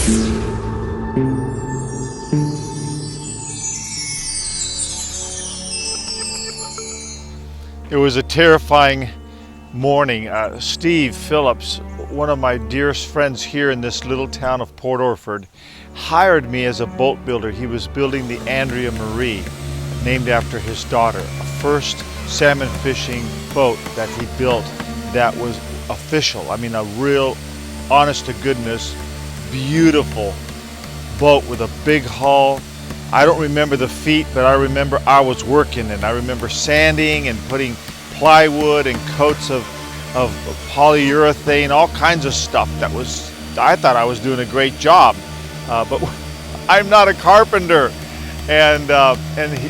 It was a terrifying morning. Steve Phillips, one of my dearest friends here in this little town of Port Orford, hired me as a boat builder. He was building the Andrea Marie, named after his daughter, a first salmon fishing boat that he built that was official. I mean, a real, honest to goodness, beautiful boat with a big hull. I don't remember the feet, but I remember I was working, and I remember sanding and putting plywood and coats of polyurethane, all kinds of stuff. I thought I was doing a great job, but I'm not a carpenter. And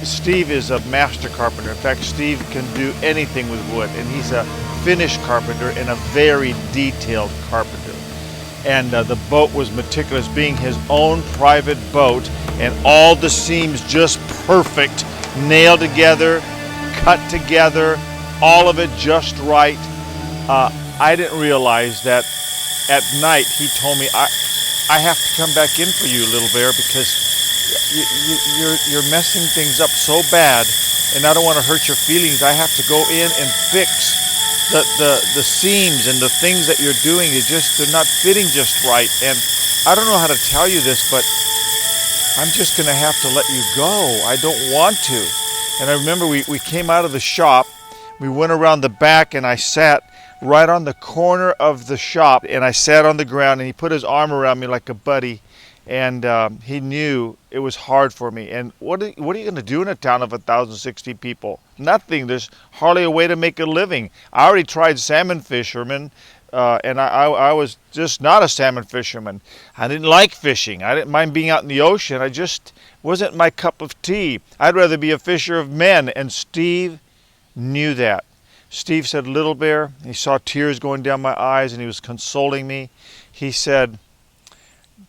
Steve is a master carpenter. In fact, Steve can do anything with wood, and he's a finished carpenter and a very detailed carpenter. And the boat was meticulous, being his own private boat, and all the seams just perfect, nailed together, cut together, all of it just right. I didn't realize that at night he told me, I have to come back in for you, Little Bear, because you're messing things up so bad, and I don't want to hurt your feelings. I have to go in and fix the seams and the things that you're doing. They're not fitting just right. And I don't know how to tell you this, but I'm just going to have to let you go. I don't want to. And I remember we came out of the shop, we went around the back, and I sat right on the corner of the shop, and I sat on the ground, and he put his arm around me like a buddy, and he knew it was hard for me. And what are you going to do in a town of 1,060 people? Nothing. There's hardly a way to make a living. I already tried salmon fishermen, and I was just not a salmon fisherman. I didn't like fishing. I didn't mind being out in the ocean. I just wasn't my cup of tea. I'd rather be a fisher of men, and Steve knew that. Steve said, Little Bear, he saw tears going down my eyes, and he was consoling me. He said,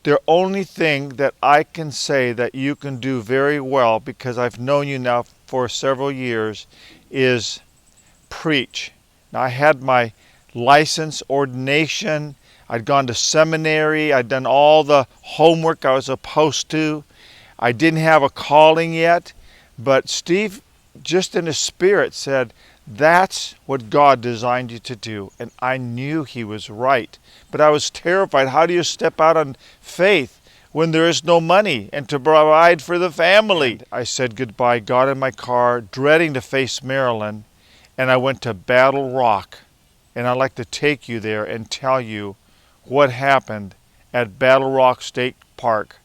the only thing that I can say that you can do very well, because I've known you now for several years, is preach. Now, I had my license, ordination, I'd gone to seminary, I'd done all the homework I was supposed to. I didn't have a calling yet, but Steve, just in his spirit, said, that's what God designed you to do. And I knew he was right. But I was terrified. How do you step out on faith when there is no money and to provide for the family? I said goodbye, got in my car, dreading to face Maryland, and I went to Battle Rock. And I'd like to take you there and tell you what happened at Battle Rock State Park,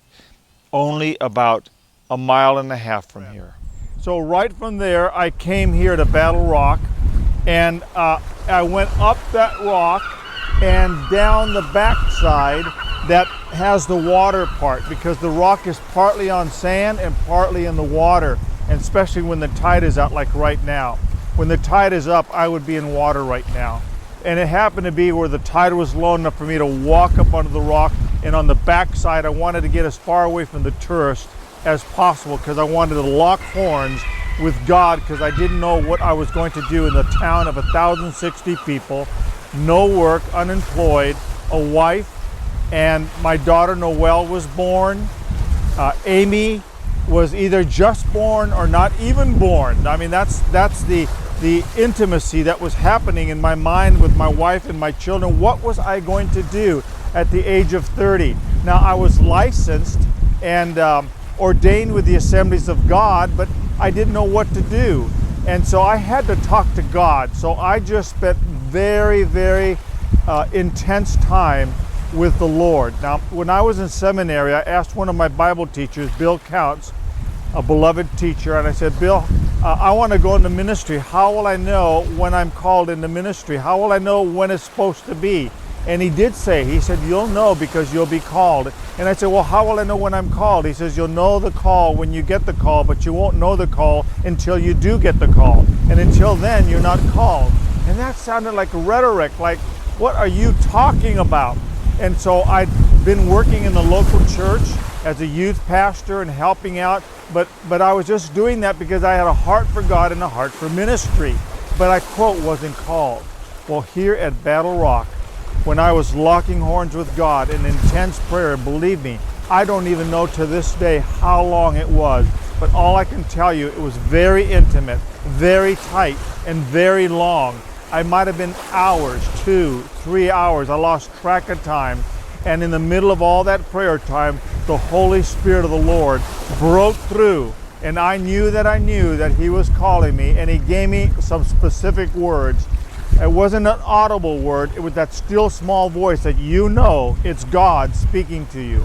only about 1.5 miles from here. So right from there, I came here to Battle Rock, and I went up that rock and down the backside that has the water part, because the rock is partly on sand and partly in the water, and especially when the tide is out, like right now. When the tide is up, I would be in water right now. And it happened to be where the tide was low enough for me to walk up onto the rock, and on the backside, I wanted to get as far away from the tourists as possible, because I wanted to lock horns with God, because I didn't know what I was going to do in the town of 1,060 people, no work, unemployed, a wife, and my daughter Noelle was born. Amy was either just born or not even born. I mean, that's the intimacy that was happening in my mind with my wife and my children. What was I going to do at the age of 30? Now, I was licensed and ordained with the Assemblies of God, but I didn't know what to do. And so I had to talk to God. So I just spent very, very intense time with the Lord. Now, when I was in seminary, I asked one of my Bible teachers, Bill Counts, a beloved teacher, and I said, Bill, I want to go into ministry. How will I know when I'm called into ministry? How will I know when it's supposed to be? And he did say, he said, you'll know because you'll be called. And I said, well, how will I know when I'm called? He says, you'll know the call when you get the call, but you won't know the call until you do get the call. And until then, you're not called. And that sounded like rhetoric, like, what are you talking about? And so I'd been working in the local church as a youth pastor and helping out, but I was just doing that because I had a heart for God and a heart for ministry. But I, quote, wasn't called. Well, here at Battle Rock, when I was locking horns with God in intense prayer. Believe me, I don't even know to this day how long it was, but all I can tell you, it was very intimate, very tight, and very long. I might have been hours, 2, 3 hours. I lost track of time. And in the middle of all that prayer time, the Holy Spirit of the Lord broke through. And I knew that He was calling me, and He gave me some specific words. It wasn't an audible word. It was that still small voice that you know it's God speaking to you.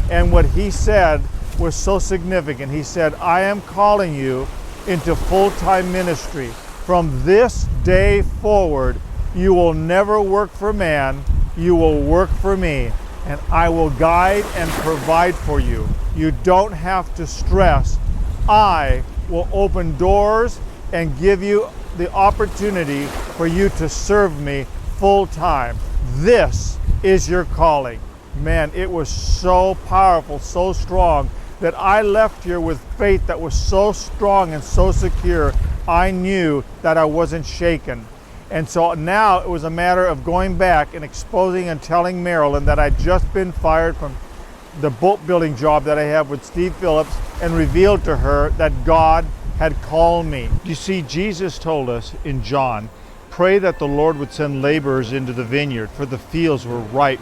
And what He said was so significant. He said, I am calling you into full-time ministry. From this day forward, you will never work for man, you will work for me, and I will guide and provide for you. You don't have to stress. I will open doors and give you the opportunity for you to serve me full time. This is your calling. Man, it was so powerful, so strong, that I left here with faith that was so strong and so secure. I knew that I wasn't shaken. And so now it was a matter of going back and exposing and telling Marilyn that I'd just been fired from the boat building job that I have with Steve Phillips, and revealed to her that God had called me. You see, Jesus told us in John, pray that the Lord would send laborers into the vineyard, for the fields were ripe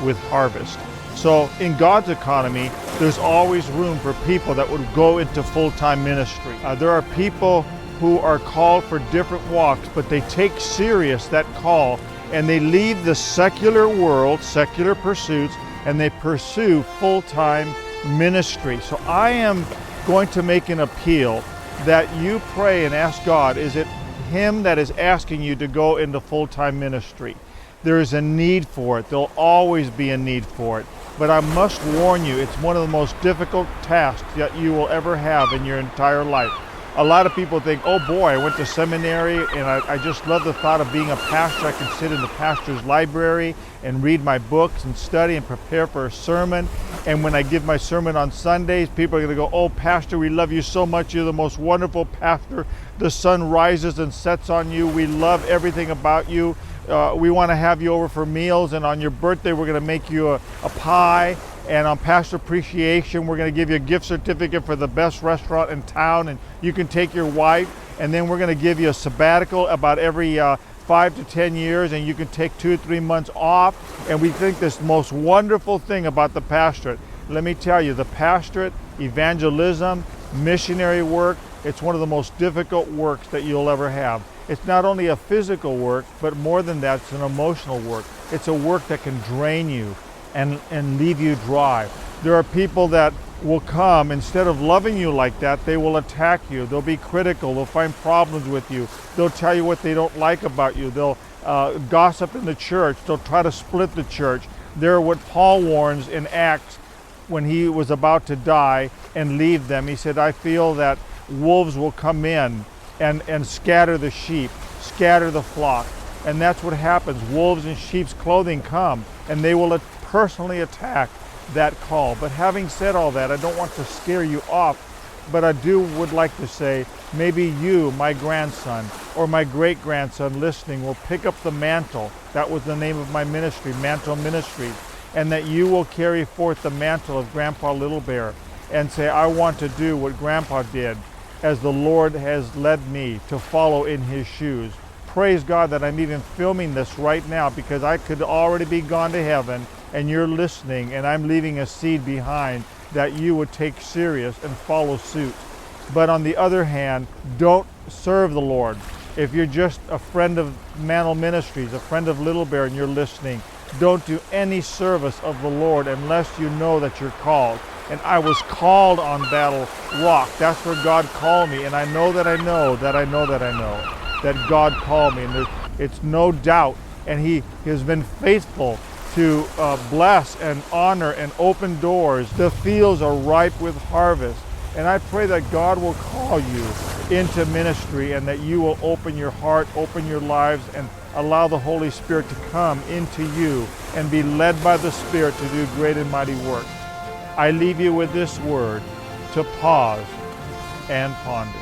with harvest. So in God's economy, there's always room for people that would go into full-time ministry. There are people who are called for different walks, but they take serious that call, and they leave the secular world, secular pursuits, and they pursue full-time ministry. So I am going to make an appeal that you pray and ask God, is it Him that is asking you to go into full-time ministry? There is a need for it. There'll always be a need for it. But I must warn you, it's one of the most difficult tasks that you will ever have in your entire life. A lot of people think, oh boy, I went to seminary and I just love the thought of being a pastor. I can sit in the pastor's library and read my books and study and prepare for a sermon. And when I give my sermon on Sundays, people are going to go, oh pastor, we love you so much. You're the most wonderful pastor. The sun rises and sets on you. We love everything about you. We want to have you over for meals, and on your birthday we're going to make you a pie. And on Pastor Appreciation, we're going to give you a gift certificate for the best restaurant in town, and you can take your wife. And then we're going to give you a sabbatical about every 5 to 10 years, and you can take 2 or 3 months off. And we think this most wonderful thing about the pastorate. Let me tell you, the pastorate, evangelism, missionary work, it's one of the most difficult works that you'll ever have. It's not only a physical work, but more than that, it's an emotional work. It's a work that can drain you and leave you dry. There are people that will come, instead of loving you like that, they will attack you. They'll be critical. They'll find problems with you. They'll tell you what they don't like about you. They'll gossip in the church. They'll try to split the church. They're what Paul warns in Acts when he was about to die and leave them. He said, I feel that wolves will come in and scatter the sheep, scatter the flock. And that's what happens. Wolves in sheep's clothing come, and they will personally attack that call. But having said all that, I don't want to scare you off, but I would like to say, maybe you, my grandson, or my great-grandson listening, will pick up the mantle. That was the name of my ministry, Mantle Ministries, and that you will carry forth the mantle of Grandpa Little Bear and say, I want to do what Grandpa did, as the Lord has led me to follow in His shoes. Praise God that I'm even filming this right now, because I could already be gone to heaven, and you're listening, and I'm leaving a seed behind that you would take serious and follow suit. But on the other hand, don't serve the Lord. If you're just a friend of Mantle Ministries, a friend of Little Bear, and you're listening, don't do any service of the Lord unless you know that you're called. And I was called on Battle Rock. That's where God called me, and I know that I know that I know that I know that God called me, and it's no doubt. And He has been faithful to bless and honor and open doors. The fields are ripe with harvest. And I pray that God will call you into ministry, and that you will open your heart, open your lives, and allow the Holy Spirit to come into you and be led by the Spirit to do great and mighty work. I leave you with this word to pause and ponder.